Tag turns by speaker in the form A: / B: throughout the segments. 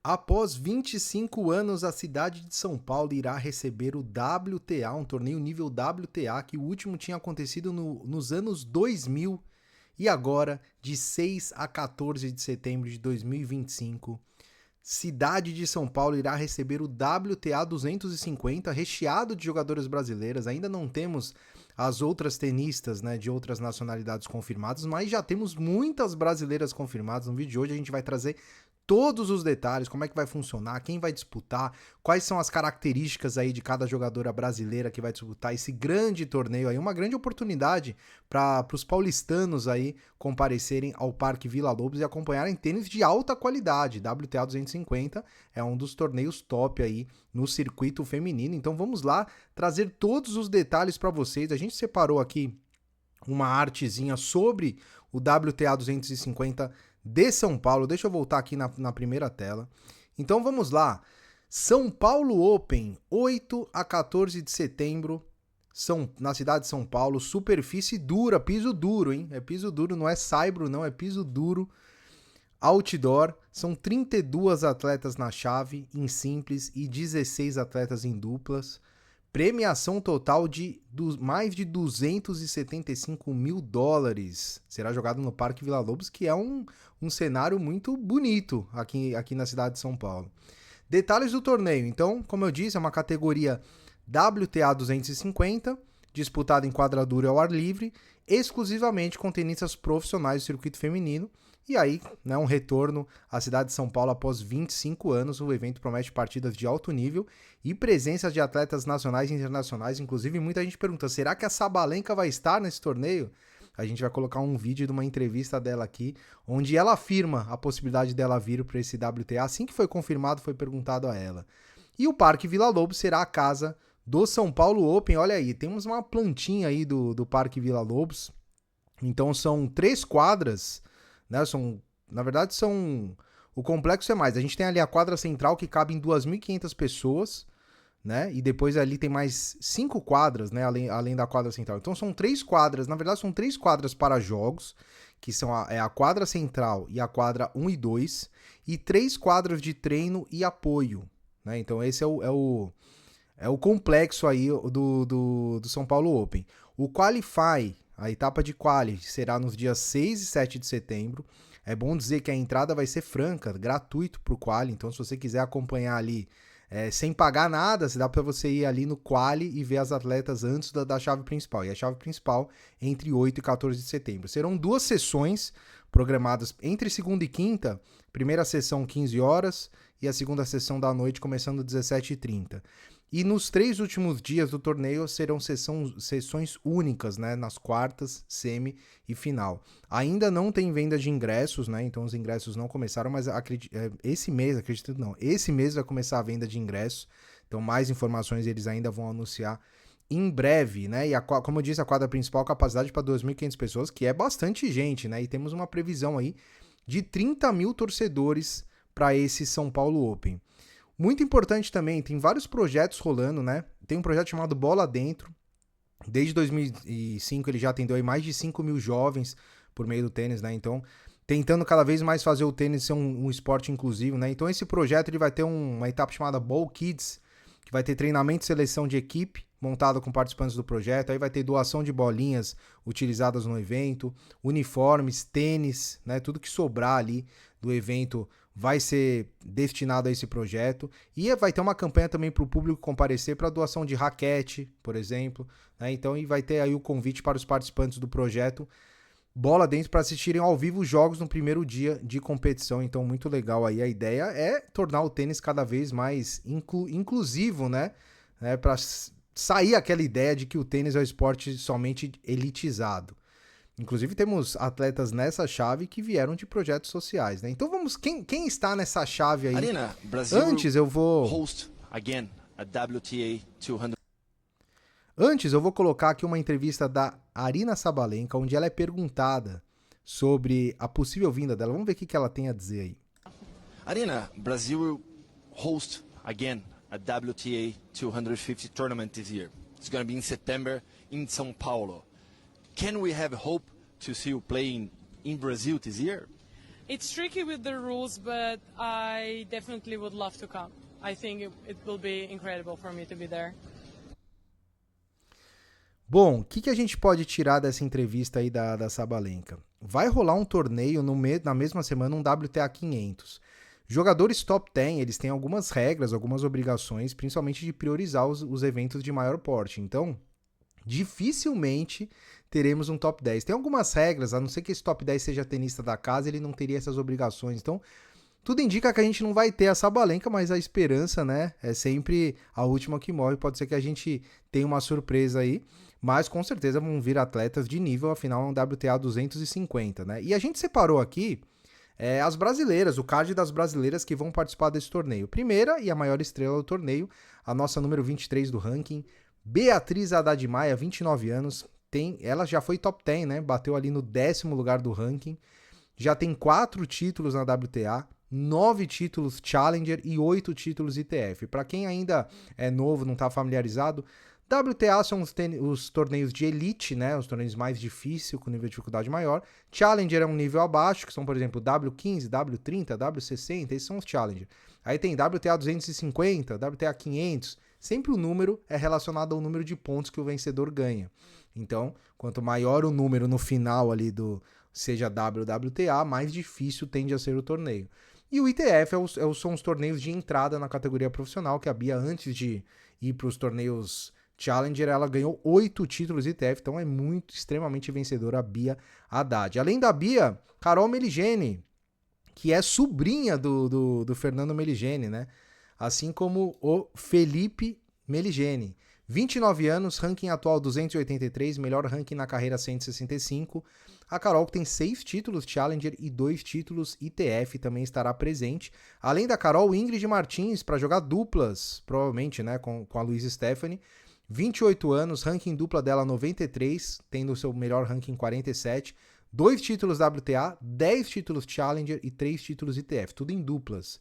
A: Após 25 anos, a cidade de São Paulo irá receber o WTA, um torneio nível WTA, que o último tinha acontecido nos anos 2000 e agora, de 6 a 14 de setembro de 2025, cidade de São Paulo irá receber o WTA 250, recheado de jogadoras brasileiras. Ainda não temos as outras tenistas, né, de outras nacionalidades confirmadas, mas já temos muitas brasileiras confirmadas. No vídeo de hoje a gente vai trazer todos os detalhes, como é que vai funcionar, quem vai disputar, quais são as características aí de cada jogadora brasileira que vai disputar esse grande torneio aí, uma grande oportunidade para os paulistanos aí comparecerem ao Parque Vila Lobos e acompanharem tênis de alta qualidade. WTA 250 é um dos torneios top aí no circuito feminino, então vamos lá trazer todos os detalhes para vocês. A gente separou aqui uma artezinha sobre o WTA 250 de São Paulo. Deixa eu voltar aqui na primeira tela. Então vamos lá. São Paulo Open, 8 a 14 de setembro, na cidade de São Paulo. Superfície dura, piso duro, hein? É piso duro, não é saibro, não, é piso duro. Outdoor, são 32 atletas na chave, em simples, e 16 atletas em duplas. Premiação total de mais de 275 mil dólares. Será jogado no Parque Vila Lobos, que é um cenário muito bonito aqui na cidade de São Paulo. Detalhes do torneio. Então, como eu disse, é uma categoria WTA 250, disputada em quadradura ao ar livre, exclusivamente com tenistas profissionais do circuito feminino. E aí, né, um retorno à cidade de São Paulo após 25 anos. O evento promete partidas de alto nível e presenças de atletas nacionais e internacionais. Inclusive, muita gente pergunta, será que a Sabalenka vai estar nesse torneio? A gente vai colocar um vídeo de uma entrevista dela aqui, onde ela afirma a possibilidade dela vir para esse WTA. Assim que foi confirmado, foi perguntado a ela. E o Parque Vila Lobos será a casa do São Paulo Open. Olha aí, temos uma plantinha aí do Parque Vila Lobos. Então são 3 quadras, né? Na verdade, o complexo é mais. A gente tem ali a quadra central que cabe em 2.500 pessoas, né? E depois ali tem mais 5 quadras, né? Além da quadra central. Então são 3 quadras. Na verdade, são 3 quadras para jogos, que são a quadra central e a quadra 1 e 2, e 3 quadras de treino e apoio, né? Então esse é o complexo aí do São Paulo Open. O Qualify, a etapa de Quali, será nos dias 6 e 7 de setembro. É bom dizer que a entrada vai ser franca, gratuito para o Quali. Então, se você quiser acompanhar ali sem pagar nada, dá para você ir ali no Quali e ver as atletas antes da chave principal. E a chave principal entre 8 e 14 de setembro. Serão 2 sessões programadas entre segunda e quinta. Primeira sessão 15 horas e a segunda sessão da noite começando 17h30. E nos 3 últimos dias do torneio serão sessões únicas, né? Nas quartas, semi e final. Ainda não tem venda de ingressos, né? Então os ingressos não começaram, mas esse mês vai começar a venda de ingressos. Então mais informações eles ainda vão anunciar em breve, né? E como eu disse, a quadra principal capacidade para 2.500 pessoas, que é bastante gente, né? E temos uma previsão aí de 30 mil torcedores para esse São Paulo Open. Muito importante também, tem vários projetos rolando, né? Tem um projeto chamado Bola Dentro. Desde 2005 ele já atendeu aí mais de 5 mil jovens por meio do tênis, né? Então, tentando cada vez mais fazer o tênis ser um esporte inclusivo, né? Então, esse projeto ele vai ter uma etapa chamada Ball Kids, que vai ter treinamento e seleção de equipe, montado com participantes do projeto. Aí vai ter doação de bolinhas utilizadas no evento, uniformes, tênis, né? Tudo que sobrar ali do evento vai ser destinado a esse projeto. E vai ter uma campanha também para o público comparecer para doação de raquete, por exemplo, né? Então, e vai ter aí o convite para os participantes do projeto Bola Dentro para assistirem ao vivo os jogos no primeiro dia de competição. Então, muito legal aí. A ideia é tornar o tênis cada vez mais inclusivo, né? Para sair aquela ideia de que o tênis é um esporte somente elitizado. Inclusive, temos atletas nessa chave que vieram de projetos sociais, né? Então, quem está nessa chave aí?
B: Arina, Brasil
A: Antes eu vou
B: host again a WTA 200.
A: Antes, eu vou colocar aqui uma entrevista da Aryna Sabalenka, onde ela é perguntada sobre a possível vinda dela. Vamos ver o que ela tem a dizer aí.
B: Arina, Brasil host again a WTA 250 tournament this year. It's going to be in September in São Paulo. Can we have hope to see you playing in Brazil this year?
C: It's tricky with the rules, but I definitely would love to come. I think it will be incredible for me to be there.
A: Bom, o que a gente pode tirar dessa entrevista aí da Sabalenka? Vai rolar um torneio na mesma semana, um WTA 500. Jogadores top 10, eles têm algumas regras, algumas obrigações, principalmente de priorizar os eventos de maior porte. Então, dificilmente teremos um top 10. Tem algumas regras, a não ser que esse top 10 seja tenista da casa, ele não teria essas obrigações. Então, tudo indica que a gente não vai ter a Sabalenka, mas a esperança, né, é sempre a última que morre. Pode ser que a gente tenha uma surpresa aí, mas com certeza vão vir atletas de nível, afinal é um WTA 250, né? E a gente separou aqui as brasileiras, o card das brasileiras que vão participar desse torneio. Primeira e a maior estrela do torneio, a nossa número 23 do ranking, Beatriz Haddad Maia, 29 anos, ela já foi top 10, né? Bateu ali no 10º lugar do ranking, já tem 4 títulos na WTA, 9 títulos Challenger e 8 títulos ITF. Para quem ainda é novo, não está familiarizado, WTA são os torneios de elite, né? Os torneios mais difíceis, com nível de dificuldade maior. Challenger é um nível abaixo, que são, por exemplo, W15, W30, W60, esses são os Challenger. Aí tem WTA 250, WTA 500. Sempre o número é relacionado ao número de pontos que o vencedor ganha. Então, quanto maior o número no final ali seja WTA, mais difícil tende a ser o torneio. E o ITF são os torneios de entrada na categoria profissional, que a Bia, antes de ir para os torneios Challenger, ela ganhou 8 títulos ITF, então é extremamente vencedora a Bia Haddad. Além da Bia, Carol Meligeni, que é sobrinha do Fernando Meligeni, né? Assim como o Felipe Meligeni. 29 anos, ranking atual 283, melhor ranking na carreira 165. A Carol, que tem 6 títulos Challenger e 2 títulos ITF, também estará presente. Além da Carol, Ingrid Martins, para jogar duplas, provavelmente, né, com a Louise Stephanie. 28 anos, ranking dupla dela 93, tendo o seu melhor ranking 47. 2 títulos WTA, 10 títulos Challenger e 3 títulos ITF, tudo em duplas.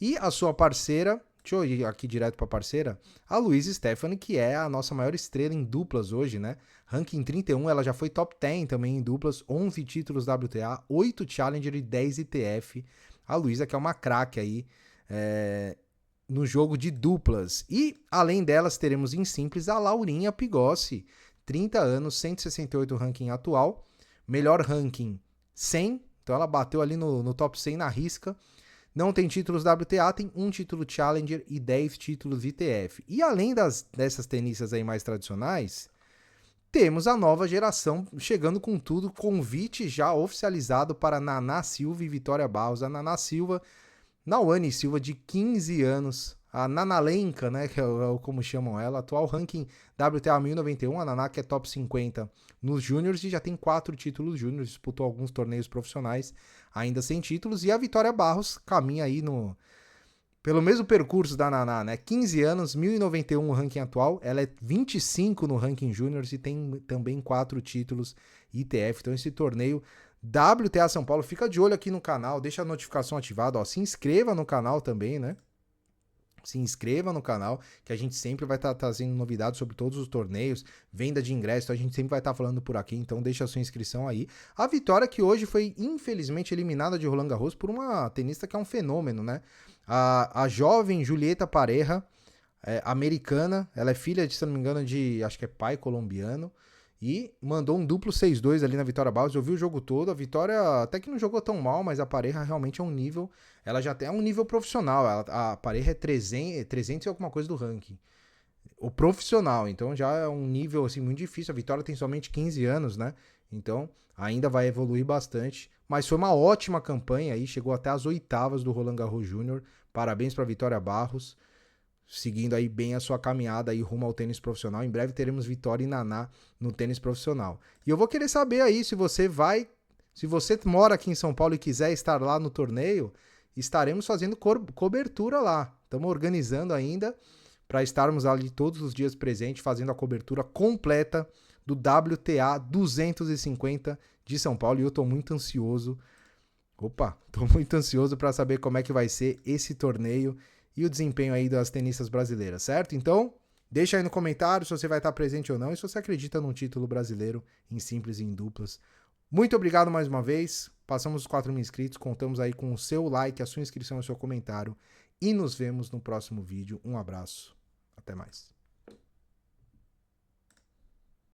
A: E a sua parceira, deixa eu ir aqui direto para a parceira, a Louise Stephanie, que é a nossa maior estrela em duplas hoje, né? Ranking 31, ela já foi top 10 também em duplas, 11 títulos WTA, 8 Challenger e 10 ITF. A Luísa, que é uma craque aí no jogo de duplas. E, além delas, teremos em simples a Laurinha Pigossi, 30 anos, 168 ranking atual, melhor ranking 100, então ela bateu ali no top 100 na risca. Não tem títulos WTA, tem 1 título Challenger e 10 títulos ITF. E além dessas tenistas aí mais tradicionais, temos a nova geração chegando com tudo, convite já oficializado para Naná Silva e Vitória Barros. A Naná Silva, Nauane Silva, de 15 anos, a Nanalenka, né, que é como chamam ela, atual ranking WTA 1091, a Naná, que é top 50 nos júniores e já tem 4 títulos júniores, disputou alguns torneios profissionais, ainda sem títulos, e a Vitória Barros caminha aí pelo mesmo percurso da Naná, né, 15 anos, 1091 o ranking atual, ela é 25 no ranking júniores e tem também 4 títulos ITF, então esse torneio WTA São Paulo, fica de olho aqui no canal, deixa a notificação ativada, ó, se inscreva no canal também, né? Se inscreva no canal, que a gente sempre vai estar trazendo novidades sobre todos os torneios, venda de ingressos, a gente sempre vai estar falando por aqui, então deixa a sua inscrição aí. A Vitória, que hoje foi infelizmente eliminada de Roland Garros por uma tenista que é um fenômeno, né? A jovem Julieta Pareja, americana, ela é filha, se não me engano, acho que é pai colombiano, e mandou um duplo 6-2 ali na Vitória Barros. Eu vi o jogo todo, a Vitória até que não jogou tão mal, mas a Pareja realmente é um nível, ela já tem um nível profissional, a Pareja é 300 e alguma coisa do ranking, o profissional, então já é um nível assim muito difícil. A Vitória tem somente 15 anos, né, então ainda vai evoluir bastante, mas foi uma ótima campanha aí, chegou até as oitavas do Roland Garros Júnior. Parabéns para Vitória Barros, seguindo aí bem a sua caminhada aí rumo ao tênis profissional. Em breve teremos Vitória e Naná no tênis profissional. E eu vou querer saber aí se você mora aqui em São Paulo e quiser estar lá no torneio, estaremos fazendo cobertura lá. Estamos organizando ainda para estarmos ali todos os dias presentes, fazendo a cobertura completa do WTA 250 de São Paulo. E eu estou muito ansioso. Estou muito ansioso para saber como é que vai ser esse torneio e o desempenho aí das tenistas brasileiras, certo? Então, deixa aí no comentário se você vai estar presente ou não e se você acredita num título brasileiro em simples e em duplas. Muito obrigado mais uma vez. Passamos os 4.000 inscritos, contamos aí com o seu like, a sua inscrição e o seu comentário. E nos vemos no próximo vídeo. Um abraço, até mais.